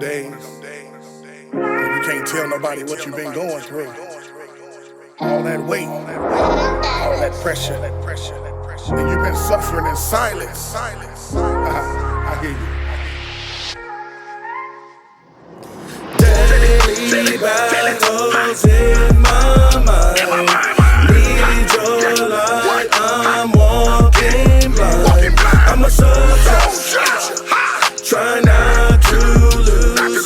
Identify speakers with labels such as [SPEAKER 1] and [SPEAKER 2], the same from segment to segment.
[SPEAKER 1] days when you can't tell nobody what you've been going through. All that weight, all that pressure, and you've been suffering in silence. I hear you.
[SPEAKER 2] Daily battles in my mind. Need your light, I'm walking blind. I'm a soldier, trying not to lose,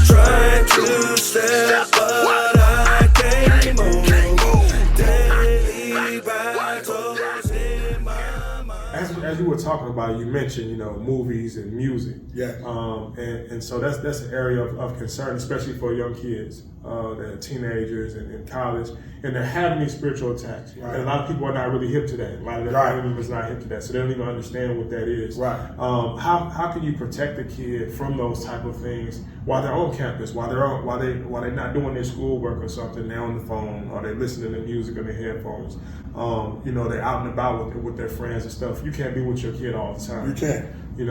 [SPEAKER 2] trying to step, but I can't move. Daily battles in my mind.
[SPEAKER 3] As you were talking about, you mentioned, movies and music.
[SPEAKER 1] Yeah.
[SPEAKER 3] And so that's an area of concern, especially for young kids, that are teenagers and in college, and they're having these spiritual attacks. Right. And a lot of people are not really hip to that. A lot of their family members are not hip to that, so they don't even understand what that is.
[SPEAKER 1] Right.
[SPEAKER 3] How can you protect a kid from those type of things while they're on campus, while they're not doing their schoolwork or something? They're on the phone, or they're listening to music on their headphones. They're out and about with their friends and stuff. You can't be with your kid all the time.
[SPEAKER 1] You can't.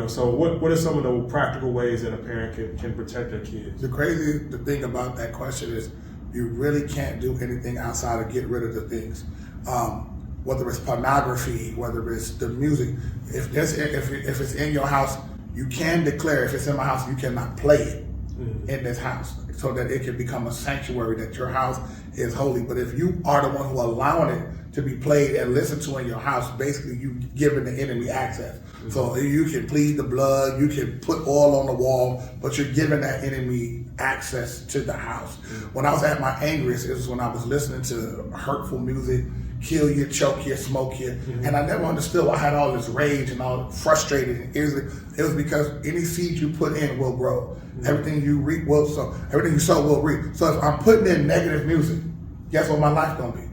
[SPEAKER 3] So what are some of the practical ways that a parent can protect their kids?
[SPEAKER 1] The thing about that question is you really can't do anything outside of get rid of the things. Whether it's pornography, whether it's the music, if it's in your house, you can declare, if it's in my house, you cannot play it in this house, so that it can become a sanctuary, that your house is holy. But if you are the one who allowing it to be played and listened to in your house, basically you giving the enemy access. So you can plead the blood, you can put oil on the wall, but you're giving that enemy access to the house. When I was at my angriest, it was when I was listening to hurtful music, kill you, choke you, smoke you, and I never understood why I had all this rage and all frustrated and irritated. It was because any seed you put in will grow. Everything you reap will sow. Everything you sow will reap. So if I'm putting in negative music, guess what my life gonna be?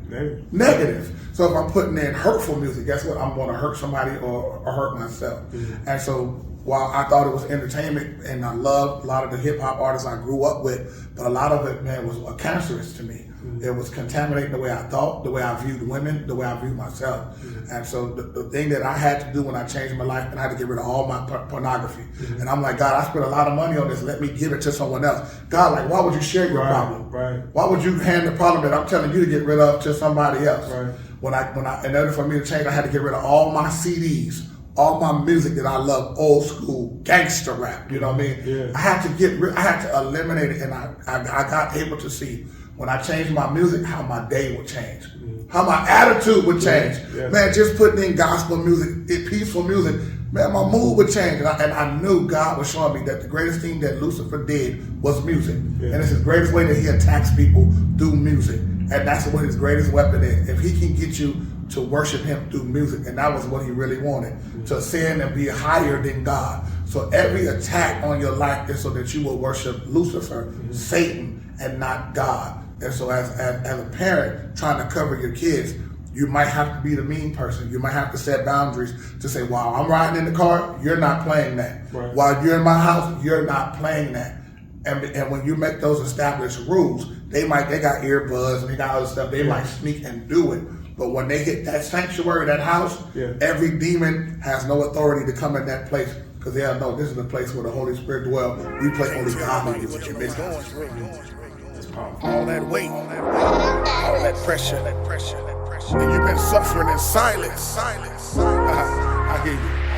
[SPEAKER 1] Negative. So if I'm putting in hurtful music, guess what? I'm gonna hurt somebody or hurt myself. And so while I thought it was entertainment, and I loved a lot of the hip hop artists I grew up with, but a lot of it, man, was cancerous to me. It was contaminating the way I thought, the way I viewed women, the way I viewed myself. And so the thing that I had to do when I changed my life, and I had to get rid of all my pornography. And I'm like, God, I spent a lot of money on this. Let me give it to someone else. God, like, why would you share your problem?
[SPEAKER 3] Right.
[SPEAKER 1] Why would you hand the problem that I'm telling you to get rid of to somebody else?
[SPEAKER 3] Right.
[SPEAKER 1] In order for me to change, I had to get rid of all my CDs, all my music that I love, old school gangster rap. You know what I mean?
[SPEAKER 3] Yeah.
[SPEAKER 1] I had to eliminate it, and I got able to see, when I changed my music, how my day would change, how my attitude would change.
[SPEAKER 3] Yeah.
[SPEAKER 1] Man, just putting in gospel music, peaceful music, man, my mood would change. And I knew God was showing me that the greatest thing that Lucifer did was music. Yeah. And it's his greatest way that he attacks people, through music. And that's what his greatest weapon is. If he can get you to worship him through music, and that was what he really wanted, to sin and be higher than God. So every attack on your life is so that you will worship Lucifer, Satan, and not God. And so as a parent trying to cover your kids, you might have to be the mean person. You might have to set boundaries to say, while I'm riding in the car, you're not playing that. Right. While you're in my house, you're not playing that. And when you make those established rules, they got earbuds and they got other stuff, they might sneak and do it. But when they hit that sanctuary, that house, every demon has no authority to come in that place, because they'll know this is the place where the Holy Spirit dwells. We play only God music in this house.
[SPEAKER 3] All
[SPEAKER 1] that weight, all that pressure, and you've been suffering in silence. I hear you.